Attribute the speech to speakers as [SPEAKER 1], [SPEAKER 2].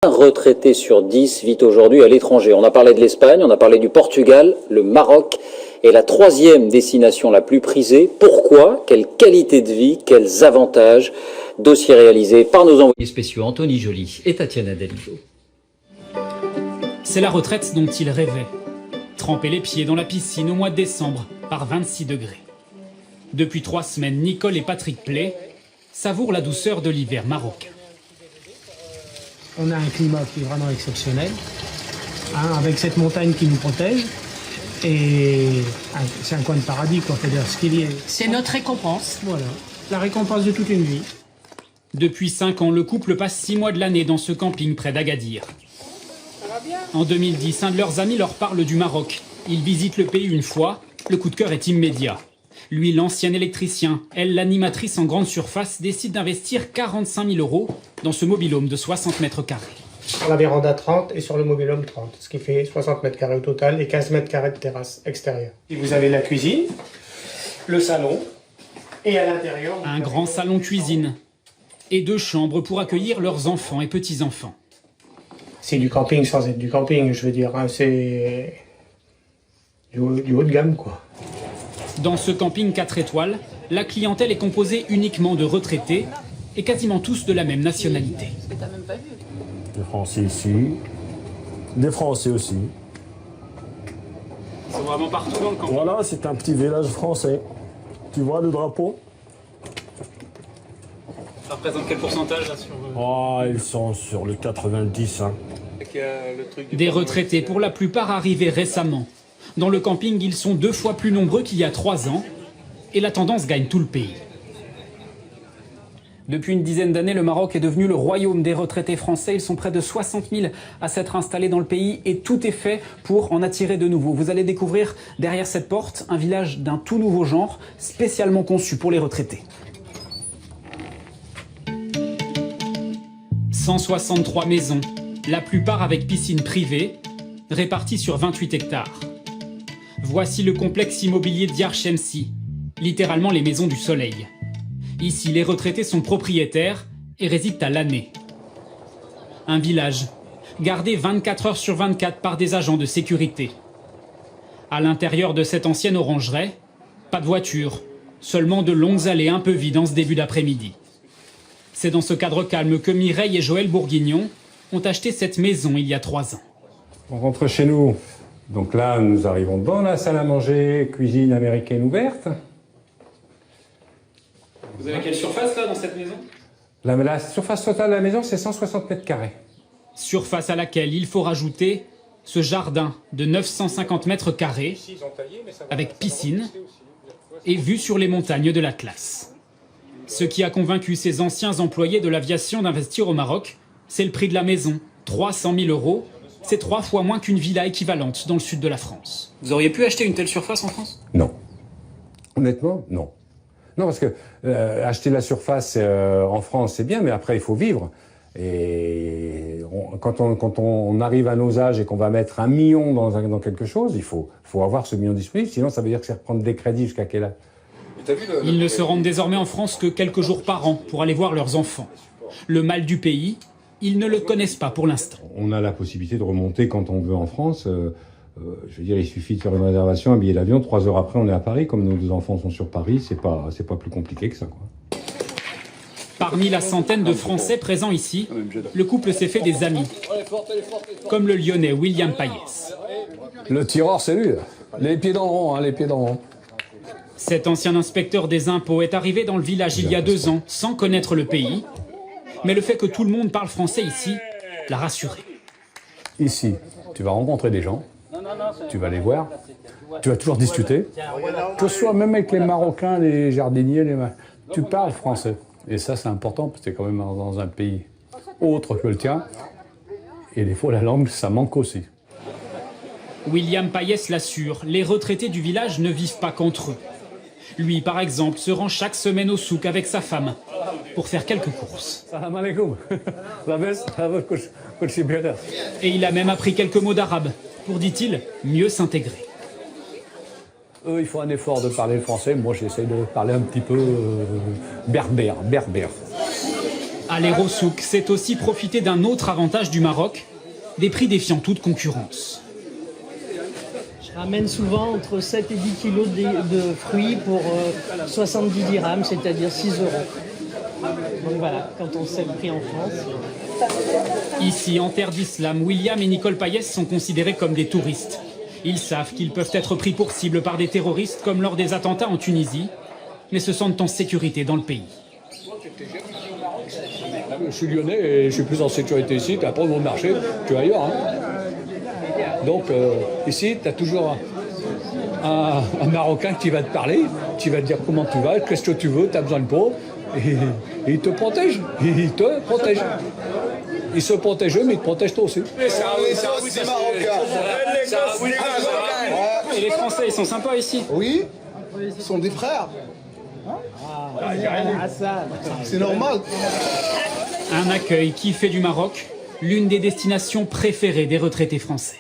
[SPEAKER 1] Un retraité sur 10 vit aujourd'hui à l'étranger. On a parlé de l'Espagne, on a parlé du Portugal, le Maroc est la troisième destination la plus prisée. Pourquoi? Quelle qualité de vie? Quels avantages? Dossier réalisé par nos envoyés spéciaux Anthony Joly et Tatiana Daligo.
[SPEAKER 2] C'est la retraite dont il rêvait. Tremper les pieds dans la piscine au mois de décembre par 26 degrés. Depuis 3 semaines, Nicole et Patrick Play savourent la douceur de l'hiver marocain.
[SPEAKER 3] On a un climat qui est vraiment exceptionnel, avec cette montagne qui nous protège. Et c'est un coin de paradis, quoi.
[SPEAKER 4] C'est notre récompense.
[SPEAKER 3] Voilà, la récompense de toute une vie.
[SPEAKER 2] Depuis 5 ans, le couple passe 6 mois de l'année dans ce camping près d'Agadir. En 2010, un de leurs amis leur parle du Maroc. Ils visitent le pays une fois, le coup de cœur est immédiat. Lui, l'ancien électricien, elle, l'animatrice en grande surface, décide d'investir 45 000 € dans ce mobil-home de 60 mètres carrés.
[SPEAKER 3] Sur la véranda 30 et sur le mobil-home 30, ce qui fait 60 mètres carrés au total et 15 mètres carrés de terrasse extérieure. Et vous avez la cuisine, le salon et à l'intérieur...
[SPEAKER 2] Un grand salon-cuisine et 2 chambres pour accueillir leurs enfants et petits-enfants.
[SPEAKER 3] C'est du camping sans être du camping, je veux dire, hein, c'est du haut de gamme, quoi.
[SPEAKER 2] Dans ce camping 4 étoiles, la clientèle est composée uniquement de retraités et quasiment tous de la même nationalité.
[SPEAKER 5] Des Français ici, des Français aussi.
[SPEAKER 2] C'est vraiment partout dans le camping.
[SPEAKER 5] Voilà, c'est un petit village français. Tu vois le drapeau?
[SPEAKER 2] Ça représente quel pourcentage là, sur...
[SPEAKER 5] Oh, ils sont sur le 90. Hein.
[SPEAKER 2] Des retraités pour la plupart arrivés récemment. Dans le camping, ils sont 2 fois plus nombreux qu'il y a 3 ans et la tendance gagne tout le pays. Depuis une dizaine d'années, le Maroc est devenu le royaume des retraités français. Ils sont près de 60 000 à s'être installés dans le pays et tout est fait pour en attirer de nouveaux. Vous allez découvrir derrière cette porte un village d'un tout nouveau genre, spécialement conçu pour les retraités. 163 maisons, la plupart avec piscine privée, réparties sur 28 hectares. Voici le complexe immobilier Diyar Shemsi, littéralement les maisons du soleil. Ici, les retraités sont propriétaires et résident à l'année. Un village, gardé 24 heures sur 24 par des agents de sécurité. À l'intérieur de cette ancienne orangeraie, pas de voiture, seulement de longues allées un peu vides en ce début d'après-midi. C'est dans ce cadre calme que Mireille et Joël Bourguignon ont acheté cette maison il y a 3 ans.
[SPEAKER 6] On rentre chez nous. Donc là, nous arrivons dans la salle à manger, cuisine américaine ouverte.
[SPEAKER 2] Vous avez quelle surface là dans cette maison?
[SPEAKER 6] La surface totale de la maison, c'est 160 mètres carrés.
[SPEAKER 2] Surface à laquelle il faut rajouter ce jardin de 950 mètres carrés, avec piscine et vue sur les montagnes de l'Atlas. Ce qui a convaincu ces anciens employés de l'aviation d'investir au Maroc, c'est le prix de la maison, 300 000 €. C'est 3 fois moins qu'une villa équivalente dans le sud de la France. Vous auriez pu acheter une telle surface en France?
[SPEAKER 6] Non. Honnêtement, non. Non, parce que acheter la surface en France, c'est bien, mais après, il faut vivre. Et quand on arrive à nos âges et qu'on va mettre 1 million dans quelque chose, il faut avoir ce million disponible, sinon ça veut dire que c'est reprendre des crédits jusqu'à quel âge?
[SPEAKER 2] Ils ne se rendent désormais en France que quelques jours par an pour aller voir leurs enfants. Le mal du pays, ils ne le connaissent pas pour l'instant.
[SPEAKER 6] On a la possibilité de remonter quand on veut en France. Je veux dire, il suffit de faire une réservation, un billet d'avion, 3 heures après, on est à Paris. Comme nos 2 enfants sont sur Paris, c'est pas plus compliqué que ça, quoi.
[SPEAKER 2] Parmi la centaine de Français présents ici, le couple s'est fait des amis, comme le Lyonnais William Payès.
[SPEAKER 7] Le tireur, c'est lui. Les pieds dans le rond, hein, les pieds dans le rond.
[SPEAKER 2] Cet ancien inspecteur des impôts est arrivé dans le village il y a 2 ans, sans connaître le pays. Mais le fait que tout le monde parle français ici l'a rassuré.
[SPEAKER 7] Ici, tu vas rencontrer des gens, tu vas les voir, tu vas toujours discuter. Que ce soit même avec les Marocains, les jardiniers, tu parles français. Et ça, c'est important, parce que tu es quand même dans un pays autre que le tien. Et des fois, la langue, ça manque aussi.
[SPEAKER 2] William Payès l'assure, les retraités du village ne vivent pas qu'entre eux. Lui, par exemple, se rend chaque semaine au souk avec sa femme pour faire quelques courses. Et il a même appris quelques mots d'arabe pour, dit-il, mieux s'intégrer.
[SPEAKER 7] Eux, il faut un effort de parler le français. Moi, j'essaie de parler un petit peu berbère.
[SPEAKER 2] Aller au souk, c'est aussi profiter d'un autre avantage du Maroc, des prix défiant toute concurrence.
[SPEAKER 4] Je ramène souvent entre 7 et 10 kilos de fruits pour 70 dirhams, c'est-à-dire 6 euros. Donc voilà, quand on sait le prix en France.
[SPEAKER 2] Ici, en terre d'islam, William et Nicole Payès sont considérés comme des touristes. Ils savent qu'ils peuvent être pris pour cible par des terroristes comme lors des attentats en Tunisie, mais se sentent en sécurité dans le pays.
[SPEAKER 7] Je suis lyonnais et je suis plus en sécurité ici qu'à prendre mon marché qu'ailleurs. Hein. Donc ici, tu as toujours un Marocain qui va te parler, qui va te dire comment tu vas, qu'est-ce que tu veux, tu as besoin de quoi, et il te protège. Il te protège. Il se protège eux, mais il te protège toi aussi.
[SPEAKER 2] Et les Français, ils sont sympas ici?
[SPEAKER 8] Oui, ils sont des frères. C'est normal.
[SPEAKER 2] Un accueil qui fait du Maroc l'une des destinations préférées des retraités français.